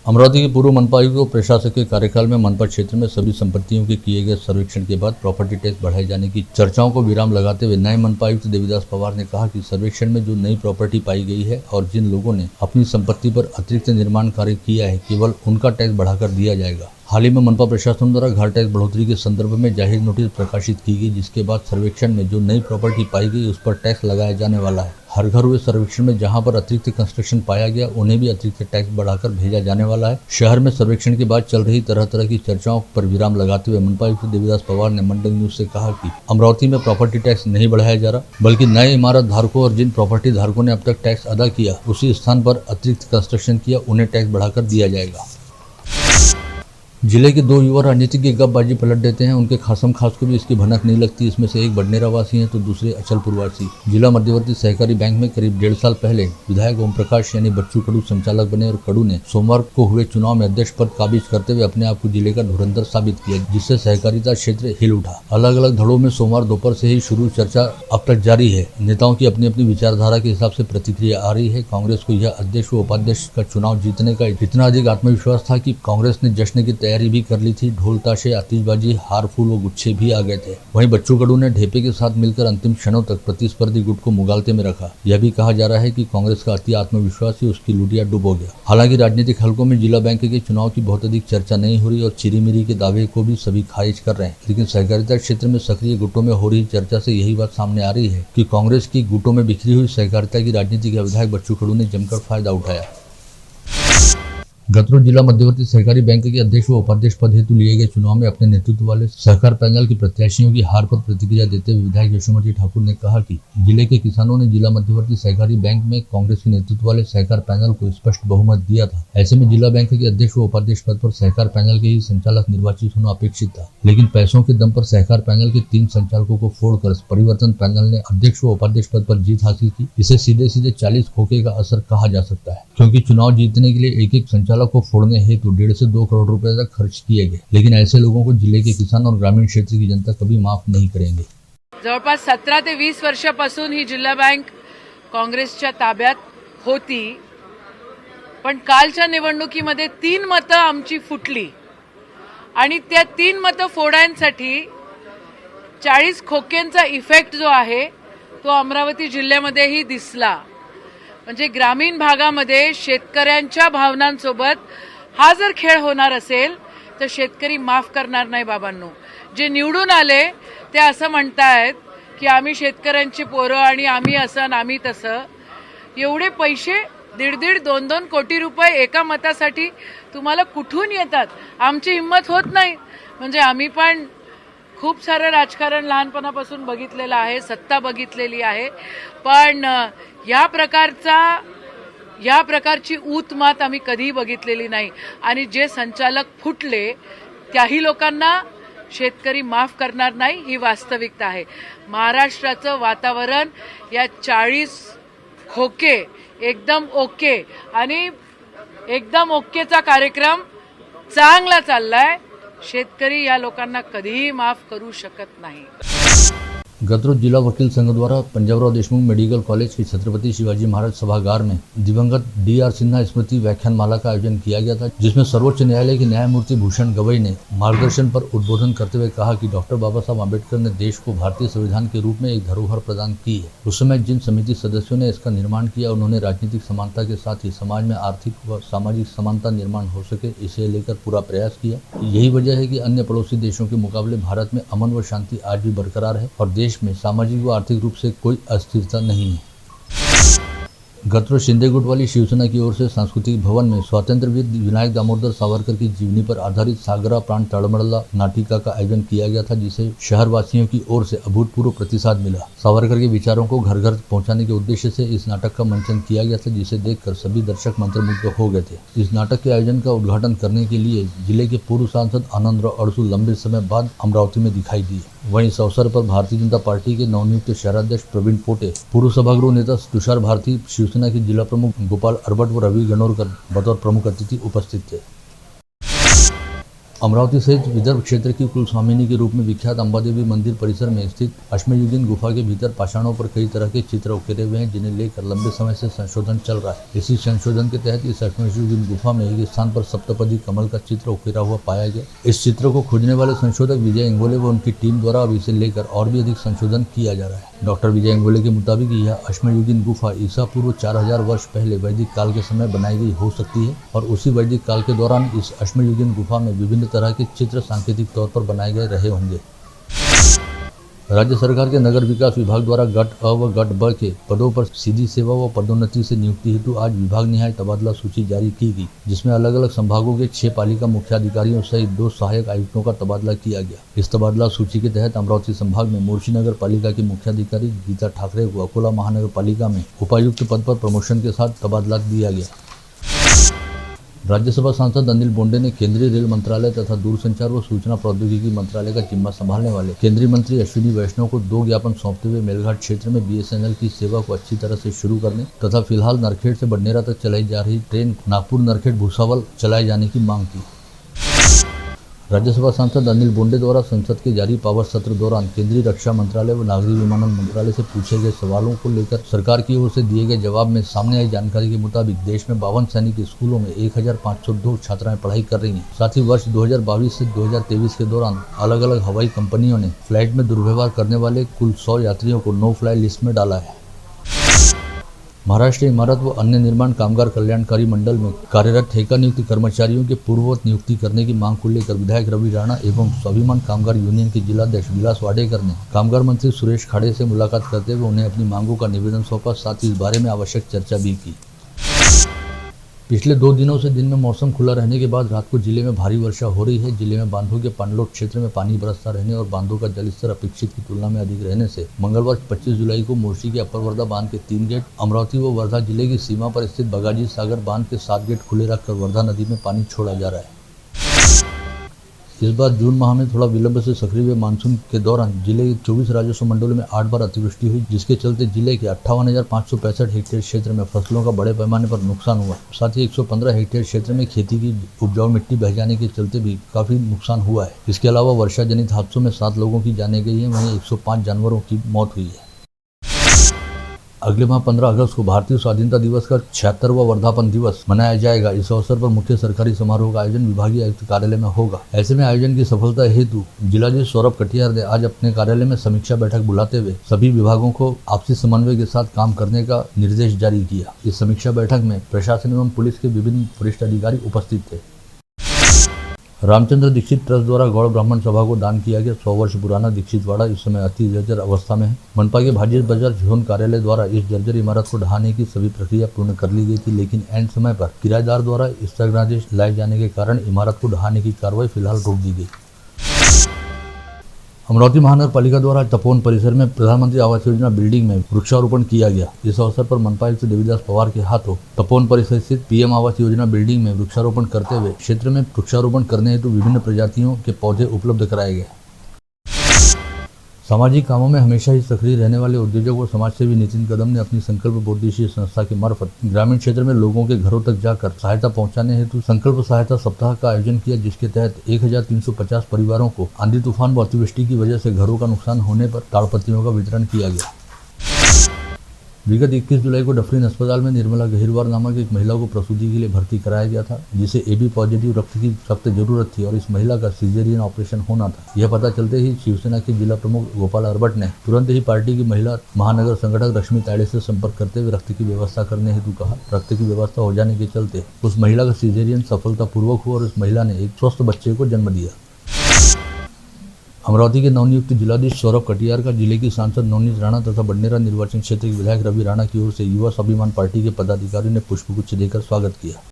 अमरावती के पूर्व मनपा आयुक्त और प्रशासकीय कार्यकाल में मनपा क्षेत्र में सभी संपत्तियों के किए गए सर्वेक्षण के बाद प्रॉपर्टी टैक्स बढ़ाए जाने की चर्चाओं को विराम लगाते हुए नए मनपा आयुक्त देवीदास पवार ने कहा कि सर्वेक्षण में जो नई प्रॉपर्टी पाई गई है और जिन लोगों ने अपनी संपत्ति पर अतिरिक्त निर्माण कार्य किया है केवल उनका टैक्स बढ़ाकर दिया जाएगा। हाल ही में मनपा प्रशासन द्वारा घर टैक्स बढ़ोतरी के संदर्भ में जाहिर नोटिस प्रकाशित की गई, जिसके बाद सर्वेक्षण में जो नई प्रॉपर्टी पाई गई उस पर टैक्स लगाया जाने वाला है। हर घर हुए सर्वेक्षण में जहां पर अतिरिक्त कंस्ट्रक्शन पाया गया उन्हें भी अतिरिक्त टैक्स बढ़ाकर भेजा जाने वाला है। शहर में सर्वेक्षण के बाद चल रही तरह तरह की चर्चाओं पर विराम लगाते हुए मनपा आयुक्त देवीदास पवार ने मंडल न्यूज से कहा कि अमरावती में प्रॉपर्टी टैक्स नहीं बढ़ाया जा रहा, बल्कि नए इमारत धारकों और जिन प्रॉपर्टी धारकों ने अब तक टैक्स अदा किया उसी स्थान पर अतिरिक्त कंस्ट्रक्शन किया उन्हें टैक्स बढ़ाकर दिया जाएगा। जिले के दो युवा राजनीतिक गपबाजी पलट देते हैं। उनके खासम खास को भी इसकी भनक नहीं लगती। इसमें से एक बडनेरा वासी हैं तो दूसरे अचलपुर वासी। जिला मध्यवर्ती सहकारी बैंक में करीब 1.5 साल पहले विधायक ओम प्रकाश यानी बच्चू कडू संचालक बने और कडू ने सोमवार को हुए चुनाव में अध्यक्ष पद काबिज करते हुए अपने आप को जिले का धुरंधर साबित किया, जिससे सहकारिता क्षेत्र हिल उठा। अलग अलग धड़ों में सोमवार दोपहर से ही शुरू चर्चा अब तक जारी है। नेताओं की अपनी अपनी विचारधारा के हिसाब से प्रतिक्रिया आ रही है। कांग्रेस को यह अध्यक्ष व उपाध्यक्ष का चुनाव जीतने का इतना अधिक आत्मविश्वास था कि कांग्रेस ने जश्न की तैयारी भी कर ली थी। ढोल ताशे, आतिशबाजी, हार फूल व गुच्छे भी आ गए थे। वहीं बच्चू कडू ने ढेपे के साथ मिलकर अंतिम क्षणों तक प्रतिस्पर्धी गुट को मुगालते में रखा। यह भी कहा जा रहा है कि कांग्रेस का अति आत्मविश्वास ही उसकी लुटिया डुबो गया। हालांकि राजनीतिक हलकों में जिला बैंक के चुनाव की बहुत अधिक चर्चा नहीं हो रही और चिरीमिरी के दावे को भी सभी खारिज कर रहे हैं, लेकिन सहकारिता क्षेत्र में सक्रिय गुटों में हो रही चर्चा से यही बात सामने आ रही है कि कांग्रेस की गुटों में बिखरी हुई सहकारिता की राजनीति के विधायक बच्चू कडू ने जमकर फायदा उठाया। गतरोज जिला मध्यवर्ती सहकारी बैंक के अध्यक्ष व उपाध्यक्ष पद हेतु लिए गए चुनाव में अपने नेतृत्व वाले सहकार पैनल के प्रत्याशियों की हार पर प्रतिक्रिया देते हुए विधायक यशोमती ठाकुर ने कहा कि जिले के किसानों ने जिला मध्यवर्ती सहकारी बैंक में कांग्रेस के नेतृत्व वाले सहकार पैनल को स्पष्ट बहुमत दिया था। ऐसे में जिला बैंक के अध्यक्ष व उपाध्यक्ष पद पर सहकार पैनल के ही संचालक निर्वाचित होना अपेक्षित था, लेकिन पैसों के दम पर सहकार पैनल के 3 संचालकों को फोड़कर परिवर्तन पैनल ने अध्यक्ष व उपाध्यक्ष पद पर जीत हासिल की। इसे सीधे सीधे 40 खोखे का असर कहा जा सकता है, क्योंकि चुनाव जीतने के लिए एक एक संचालक को फोड़ने हेतु 1.5 से 2 करोड़ रुपए तक खर्च किए गए, लेकिन ऐसे लोगों को जिले के किसान और ग्रामीण क्षेत्र की जनता कभी माफ नहीं करेंगे। जवळपास 17 ते 20 वर्षापासून ही जिल्हा बँक काँग्रेसच्या ताब्यात होती, पण कालच्या निवडणुकीमध्ये 3 मतं आमची फुटली आणि त्या 3 मतं फोडांसाठी 40 खोक्यांचा इफेक्ट जो आहे तो अमरावती जिल्ह्यामध्येही दिसला। म्हणजे ग्रामीण भागामध्ये शेतकऱ्यांच्या भावनांसोबत हा जर खेळ होणार असेल तर शेतकरी माफ करणार नाही बाबांनो। जे निवडून आले ते असं म्हणतायत की आम्ही शेतकऱ्यांची पोरं आणि आम्ही असं आम्ही तसं। एवढे पैसे 1.5-2 कोटी रुपये एका मतासाठी तुम्हाला कुठून येतात? आमची हिम्मत होत नाही। म्हणजे आम्ही पण खूप सारं राजकारण लहानपणापासून बघितलेलं आहे, सत्ता बघितलेली आहे, पण या प्रकारची ऊतमात आम्ही कधीही बघितलेली नाही। आणि जे संचालक फुटले त्याही लोकांना शेतकरी माफ करणार नाही, ही वास्तविकता आहे। महाराष्ट्राचं वातावरण या 40 खोके एकदम ओके आणि एकदम ओकेचा कार्यक्रम चांगला चाललाय। शेतकरी या लोकांना कधीही माफ करू शकत नाही। गतरोज जिला वकील संघ द्वारा पंजाबराव देशमुख मेडिकल कॉलेज के छत्रपति शिवाजी महाराज सभागार में दिवंगत D.R. सिन्हा स्मृति व्याख्यानमाला का आयोजन किया गया था, जिसमें सर्वोच्च न्यायालय के न्यायमूर्ति भूषण गवई ने मार्गदर्शन पर उद्बोधन करते हुए कहा कि डॉक्टर बाबा साहब आम्बेडकर ने देश को भारतीय संविधान के रूप में एक धरोहर प्रदान की है। उस समय जिन समिति सदस्यों ने इसका निर्माण किया उन्होंने राजनीतिक समानता के साथ ही समाज में आर्थिक व सामाजिक समानता निर्माण हो सके, इसे लेकर पूरा प्रयास किया। यही वजह है कि अन्य पड़ोसी देशों के मुकाबले भारत में अमन व शांति आज भी बरकरार है और देश में सामाजिक व आर्थिक रूप से कोई अस्थिरता नहीं है। गतरोज शिंदे गुट वाली शिवसेना की ओर से सांस्कृतिक भवन में स्वातंत्र्यवीर विनायक दामोदर सावरकर की जीवनी पर आधारित सागरा प्राण तड़मड़ला नाटिका का आयोजन किया गया था, जिसे शहर वासियों की ओर से अभूतपूर्व प्रतिसाद मिला। सावरकर के विचारों को घर घर पहुंचाने के उद्देश्य से इस नाटक का मंचन किया गया था, जिसे देखकर सभी दर्शक मंत्रमुग्ध हो गए थे। इस नाटक के आयोजन का उद्घाटन करने के लिए जिले के पूर्व सांसद आनंदराव अड़सू लंबे समय बाद अमरावती में दिखाई दिए। वहीं इस अवसर पर भारतीय जनता पार्टी के नवनियुक्त शहराध्यक्ष प्रवीण पोटे, पूर्व सभागृह नेता तुषार भारती, शिवसेना के जिला प्रमुख गोपाल अरबट व रवि गणोरकर बतौर प्रमुख अतिथि उपस्थित थे। अमरावती सहित विदर्भ क्षेत्र की कुलस्वामिनी के रूप में विख्यात अंबादेवी मंदिर परिसर में स्थित अश्मयुगीन गुफा के भीतर पाषाणों पर कई तरह के चित्र उकेरे हुए हैं, जिन्हें लेकर लंबे समय से संशोधन चल रहा है। इसी संशोधन के तहत इस अश्मयुगीन गुफा में एक स्थान पर सप्तपदी कमल का चित्र उकेरा हुआ पाया गया। इस चित्र को खोजने वाले संशोधक विजय इंगोले व उनकी टीम द्वारा अब इसे लेकर और भी अधिक संशोधन किया जा रहा है। डॉक्टर विजय इंगोले के मुताबिक यह अश्मयुगीन गुफा ईसा पूर्व 4000 वर्ष पहले वैदिक काल के समय बनाई गई हो सकती है और उसी वैदिक काल के दौरान इस अश्मयुगीन गुफा में विभिन्न तरह के चित्र सांकेतिक तौर पर बनाए गए रहे होंगे। राज्य सरकार के नगर विकास विभाग द्वारा गट अ व गट ब के पदों पर सीधी सेवा व पदोन्नति से नियुक्ति हेतु आज विभाग निहाय तबादला सूची जारी की गई, जिसमें अलग अलग संभागों के 6 पालिका मुख्याधिकारियों सहित 2 सहायक आयुक्तों का तबादला किया गया। इस तबादला सूची के तहत अमरावती संभाग में मोर्शी नगर पालिका की मुख्याधिकारी गीता ठाकरे को अकोला महानगर पालिका में उपायुक्त पद पर प्रमोशन के साथ तबादला दिया गया। राज्यसभा सांसद अनिल बोंडे ने केंद्रीय रेल मंत्रालय तथा दूरसंचार व सूचना प्रौद्योगिकी मंत्रालय का जिम्मा संभालने वाले केंद्रीय मंत्री अश्विनी वैष्णव को 2 ज्ञापन सौंपते हुए मेलघाट क्षेत्र में बीएसएनएल की सेवा को अच्छी तरह से शुरू करने तथा फिलहाल नरखेड़ से बडनेरा तक चलाई जा रही ट्रेन नागपुर नरखेड़ भूसावल चलाए जाने की मांग की। राज्यसभा सांसद अनिल बोंडे द्वारा संसद के जारी पावर सत्र दौरान केंद्रीय रक्षा मंत्रालय व नागरिक विमानन मंत्रालय से पूछे गए सवालों को लेकर सरकार की ओर से दिए गए जवाब में सामने आई जानकारी के मुताबिक देश में 52 सैनिक स्कूलों में 1502 छात्राएं पढ़ाई कर रही हैं। साथ ही वर्ष 2022 से 2023 के दौरान अलग अलग हवाई कंपनियों ने फ्लाइट में दुर्व्यवहार करने वाले कुल 100 यात्रियों को नो फ्लाई लिस्ट में डाला है। महाराष्ट्र इमारत व अन्य निर्माण कामगार कल्याणकारी मंडल में कार्यरत ठेका नियुक्त कर्मचारियों के पूर्ववत नियुक्ति करने की मांग को लेकर विधायक रवि राणा एवं स्वाभिमान कामगार यूनियन के जिलाध्यक्ष विलास वाडेकर ने कामगार मंत्री सुरेश खाड़े से मुलाकात करते हुए उन्हें अपनी मांगों का निवेदन सौंपा, साथ ही इस बारे में आवश्यक चर्चा भी की। पिछले 2 दिनों से दिन में मौसम खुला रहने के बाद रात को जिले में भारी वर्षा हो रही है। जिले में बांधों के पांडलोट क्षेत्र में पानी बरसता रहने और बांधों का जलस्तर अपेक्षित की तुलना में अधिक रहने से मंगलवार 25 जुलाई को मोर्शी के अपर वर्धा बांध के 3 गेट, अमरावती व वर्धा जिले की सीमा पर स्थित बगाजी सागर बांध के 7 गेट खुले रखकर वर्धा नदी में पानी छोड़ा जा रहा है। इस बार जून माह में थोड़ा विलंब से सक्रिय हुए मानसून के दौरान जिले के 24 राजस्व मंडलों में 8 बार अतिवृष्टि हुई, जिसके चलते जिले के 58,565 हेक्टेयर क्षेत्र में फसलों का बड़े पैमाने पर नुकसान हुआ। साथ ही 115 हेक्टेयर क्षेत्र में खेती की उपजाऊ मिट्टी बह जाने के चलते भी काफी नुकसान हुआ है। इसके अलावा वर्षा जनित हादसों में 7 लोगों की जानें गई है, वहीं 105 जानवरों की मौत हुई है। अगले माह 15 अगस्त को भारतीय स्वाधीनता दिवस का 76वां वर्धापन दिवस मनाया जाएगा। इस अवसर पर मुख्य सरकारी समारोह का आयोजन विभागीय आयुक्त कार्यालय में होगा। ऐसे में आयोजन की सफलता हेतु जिलाधीश सौरभ कटियार ने आज अपने कार्यालय में समीक्षा बैठक बुलाते हुए सभी विभागों को आपसी समन्वय के साथ काम करने का निर्देश जारी किया। इस समीक्षा बैठक में प्रशासन एवं पुलिस के विभिन्न वरिष्ठ अधिकारी उपस्थित थे। रामचंद्र दीक्षित ट्रस्ट द्वारा गौड़ ब्राह्मण सभा को दान किया गया 100 वर्ष पुराना दीक्षितवाड़ा इस समय अति जर्जर अवस्था में है। मनपा के भाजित बाजार जोन कार्यालय द्वारा इस जर्जर इमारत को ढहाने की सभी प्रक्रिया पूर्ण कर ली गई थी, लेकिन एंड समय पर किराएदार द्वारा स्थगनादेश लाए जाने के कारण इमारत को ढहाने की कार्रवाई फिलहाल रोक दी गई। अमरावती महानगर पालिका द्वारा तपोवन परिसर में प्रधानमंत्री आवास योजना बिल्डिंग में वृक्षारोपण किया गया। इस अवसर पर मनपा आयुक्त देवीदास पवार के हाथों तपोवन परिसर स्थित पीएम आवास योजना बिल्डिंग में वृक्षारोपण करते हुए क्षेत्र में वृक्षारोपण करने हेतु विभिन्न प्रजातियों के पौधे उपलब्ध कराए गए। सामाजिक कामों में हमेशा ही सक्रिय रहने वाले उद्योजक व समाजसेवी नितिन कदम ने अपनी संकल्प बहुउद्देशीय संस्था के मार्फत ग्रामीण क्षेत्र में लोगों के घरों तक जाकर सहायता पहुंचाने हेतु संकल्प सहायता सप्ताह का आयोजन किया, जिसके तहत 1350 परिवारों को आंधी तूफान व अतिवृष्टि की वजह से घरों का नुकसान होने पर ताड़पत्रियों का वितरण किया गया। विगत 21 जुलाई को डफरीन अस्पताल में निर्मला गहिरवार नामक एक महिला को प्रसूति के लिए भर्ती कराया गया था, जिसे AB पॉजिटिव रक्त की सख्त जरूरत थी और इस महिला का सिजेरियन ऑपरेशन होना था। यह पता चलते ही शिवसेना के जिला प्रमुख गोपाल अरबट ने तुरंत ही पार्टी की महिला महानगर संगठक रश्मि ताड़े से संपर्क करते हुए रक्त की व्यवस्था करने हेतु कहा। रक्त की व्यवस्था हो जाने के चलते उस महिला का सिजेरियन सफलतापूर्वक हुआ और उस महिला ने एक स्वस्थ बच्चे को जन्म दिया। अमरावती के नवनियुक्त जिलाधीश सौरभ कटियार का जिले की सांसद नवनीत राणा तथा बडनेरा निर्वाचन क्षेत्र के विधायक रवि राणा की ओर से युवा स्वाभिमान पार्टी के पदाधिकारियों ने पुष्पगुच्छ देकर स्वागत किया।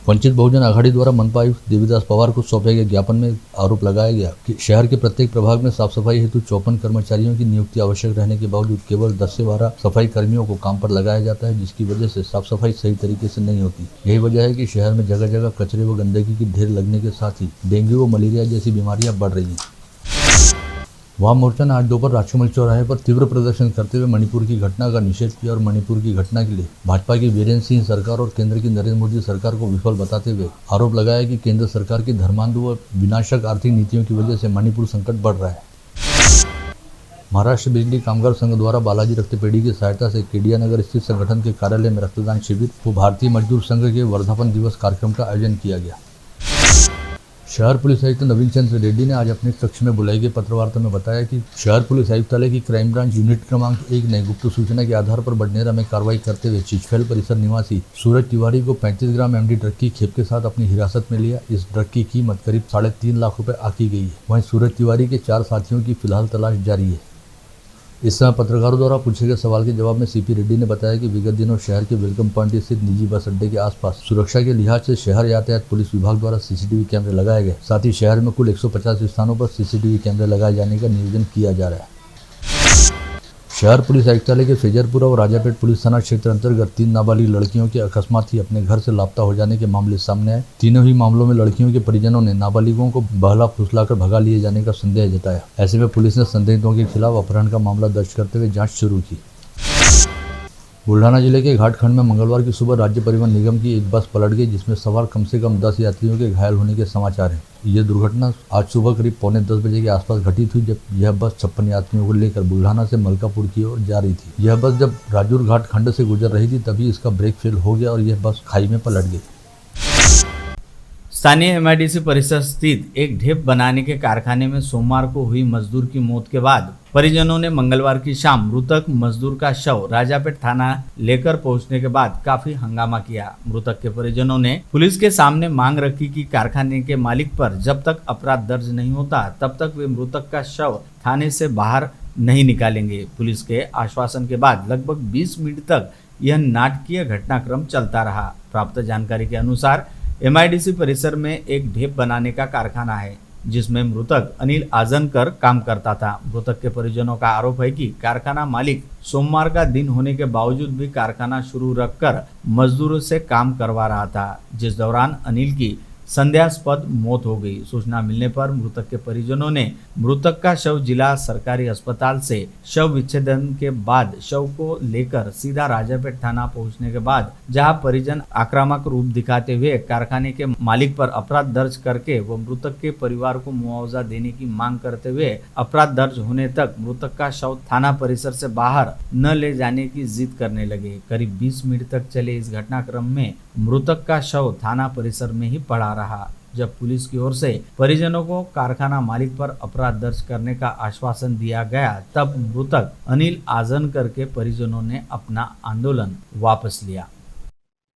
वंचित बहुजन आघाड़ी द्वारा मनपा आयुक्त देवीदास पवार को सौंपे गए ज्ञापन में आरोप लगाया गया कि शहर के प्रत्येक प्रभाग में साफ सफाई हेतु 54 कर्मचारियों की नियुक्ति आवश्यक रहने के बावजूद केवल 10 से 12 सफाई कर्मियों को काम पर लगाया जाता है, जिसकी वजह से साफ सफाई सही तरीके से नहीं होती। यही वजह है कि शहर में जगह जगह कचरे व गंदगी की ढेर लगने के साथ ही डेंगू व मलेरिया जैसी बीमारियां बढ़ रही हैं। वाम मोर्चा ने आज दोपहर राजकमल चौराहे पर तीव्र प्रदर्शन करते हुए मणिपुर की घटना का निषेध किया और मणिपुर की घटना के लिए भाजपा की बीरेन्द्र सिंह सरकार और केंद्र की नरेंद्र मोदी सरकार को विफल बताते हुए आरोप लगाया कि केंद्र सरकार की धर्मांधु और विनाशक आर्थिक नीतियों की वजह से मणिपुर संकट बढ़ रहा है। महाराष्ट्र बिजली कामगार संघ द्वारा बालाजी रक्तपेढ़ी की सहायता से केडिया नगर स्थित संगठन के कार्यालय में रक्तदान शिविर व भारतीय मजदूर संघ के वर्धापन दिवस कार्यक्रम का आयोजन किया गया। शहर पुलिस आयुक्त नवीन चंद्र रेड्डी ने आज अपने कक्ष में बुलाई गई पत्रवार्ता में बताया कि शहर पुलिस आयुक्तालय की क्राइम ब्रांच यूनिट क्रमांक 1 ने गुप्त सूचना के आधार पर बडनेरा में कार्रवाई करते हुए चिचफेल परिसर निवासी सूरज तिवारी को 35 ग्राम एमडी ड्रग की खेप के साथ अपनी हिरासत में लिया। इस ड्रग की कीमत करीब 3.5 लाख रुपए आकी गई है। वहीं सूरज तिवारी के 4 साथियों की फिलहाल तलाश जारी है। इस समय पत्रकारों द्वारा पूछे गए सवाल के जवाब में सीपी रेड्डी ने बताया कि विगत दिनों शहर के वेलकम पॉइंट स्थित निजी बस अड्डे के आसपास सुरक्षा के लिहाज से शहर यातायात पुलिस विभाग द्वारा सीसीटीवी कैमरे लगाए गए। साथ ही शहर में कुल 150 स्थानों पर सीसीटीवी कैमरे लगाए जाने का नियोजन किया जा रहा है। शहर पुलिस आयुक्तालय के फेजरपुरा और राजापेट पुलिस थाना क्षेत्र अंतर्गत 3 नाबालिग लड़कियों के अकस्मात ही अपने घर से लापता हो जाने के मामले सामने आए। तीनों ही मामलों में लड़कियों के परिजनों ने नाबालिगों को बहला फुसलाकर भगा लिए जाने का संदेह जताया। ऐसे में पुलिस ने संदिग्धों के खिलाफ अपहरण का मामला दर्ज करते हुए जाँच शुरू की। बुल्ढाना जिले के घाटखंड में मंगलवार की सुबह राज्य परिवहन निगम की एक बस पलट गई, जिसमें सवार कम से कम 10 यात्रियों के घायल होने के समाचार हैं। यह दुर्घटना आज सुबह करीब 9:45 बजे के आसपास घटित हुई, जब यह बस 56 यात्रियों को लेकर बुल्ढाना से मलकापुर की ओर जा रही थी। यह बस जब राजूर घाट खंड से गुजर रही थी तभी इसका ब्रेक फेल हो गया और यह बस खाई में पलट गई। स्थानीय एमआईडीसी परिसर स्थित एक ढेप बनाने के कारखाने में सोमवार को हुई मजदूर की मौत के बाद परिजनों ने मंगलवार की शाम मृतक मजदूर का शव राजापेट थाना लेकर पहुंचने के बाद काफी हंगामा किया। मृतक के परिजनों ने पुलिस के सामने मांग रखी कि कारखाने के मालिक पर जब तक अपराध दर्ज नहीं होता तब तक वे मृतक का शव थाने से बाहर नहीं निकालेंगे। पुलिस के आश्वासन के बाद लगभग 20 मिनट तक यह नाटकीय घटनाक्रम चलता रहा। प्राप्त जानकारी के अनुसार एमआईडीसी परिसर में एक ढेप बनाने का कारखाना है, जिसमें मृतक अनिल आजनकर काम करता था। मृतक के परिजनों का आरोप है कि कारखाना मालिक सोमवार का दिन होने के बावजूद भी कारखाना शुरू रखकर मजदूरों से काम करवा रहा था, जिस दौरान अनिल की संदेहास्पद मौत हो गई। सूचना मिलने पर मृतक के परिजनों ने मृतक का शव जिला सरकारी अस्पताल से शव विच्छेदन के बाद शव को लेकर सीधा राजापेट थाना पहुंचने के बाद जहां परिजन आक्रामक रूप दिखाते हुए कारखाने के मालिक पर अपराध दर्ज करके वो मृतक के परिवार को मुआवजा देने की मांग करते हुए अपराध दर्ज होने तक मृतक का शव थाना परिसर से बाहर न ले जाने की जिद करने लगे। करीब 20 मिनट तक चले इस घटनाक्रम में मृतक का शव थाना परिसर में ही पड़ा रहा। जब पुलिस की ओर से परिजनों को कारखाना मालिक पर अपराध दर्ज करने का आश्वासन दिया गया, तब मृतक अनिल आजनकर के परिजनों ने अपना आंदोलन वापस लिया।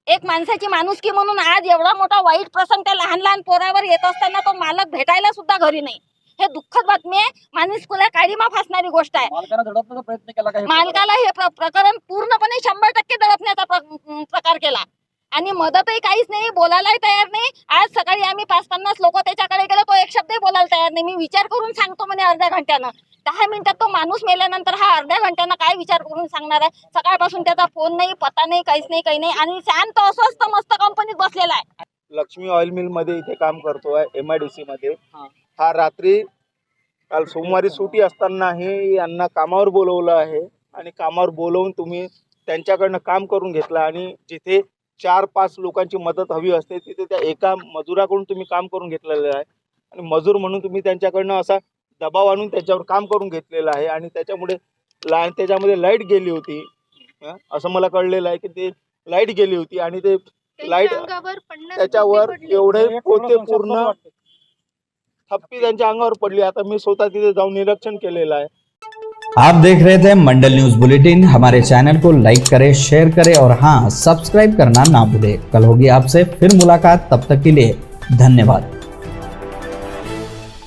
एक माणसाची माणुसकी म्हणून आज एवढा मोठा वाईट प्रसंग त्या लहान लहान पोरावर येत असताना तो मालक भेटायला सुद्धा घरी नाही। हे दुःखद बातमी आहे। माणुसकीला काळीमा फासणारी गोष्ट आहे। मालकाला दडपण्याचा प्रयत्न केला का? मालकाला हे प्रकरण पूर्णपणे 100% दडपण्याचा प्रकार केला आणि मदतही काहीच नाही, बोलायलाही तयार नाही। आज सकाळी आम्ही 50-50 लोक त्याच्याकडे गेलो, तो एक शब्दही बोलायला तयार नाही। मी विचार करून सांगतो म्हणे अर्ध्या घंट्यानं। 10 मिनिटात तो माणूस मेल्यानंतर हा अर्ध्या घंट्यानं काय विचार करून सांगणार आहे? सकाळपासून त्याचा फोन नाही, पत्ता नाही, काहीच नाही, काही नाही आणि शांत अस्वस्थ मस्त कंपनीत बसलेला आहे। लक्ष्मी ऑइल मिल मध्ये इथे काम करतोय एमआयडीसी मध्ये। हा रात्री काल सोमवारी सुट्टी असतानाही यांना कामावर बोलवलं आहे आणि कामावर बोलवून तुम्ही त्यांच्याकडनं काम करून घेतलं आणि जिथे 4-5 लोकांची मदत हवी असते तिथे त्या एका मजुराकडून तुम्ही काम करून घेतलेलं आहे आणि मजूर म्हणून तुम्ही त्यांच्याकडनं असा दबाव आणून त्याच्यावर काम करून घेतलेलं आहे आणि त्याच्यामध्ये लाईट गेली होती असं मला कळलेलं आहे की ते लाईट गेली होती आणि ते लाईट त्याच्यावर एवढे पोते पूर्ण थप्पी त्यांच्या अंगावर पडली। आता मी स्वतः तिथे जाऊन निरीक्षण केलेलं आहे। आप देख रहे थे मंडल न्यूज बुलेटिन। हमारे चैनल को लाइक करें, शेयर करें और हाँ, सब्सक्राइब करना ना भूलें। कल होगी आपसे फिर मुलाकात, तब तक के लिए धन्यवाद।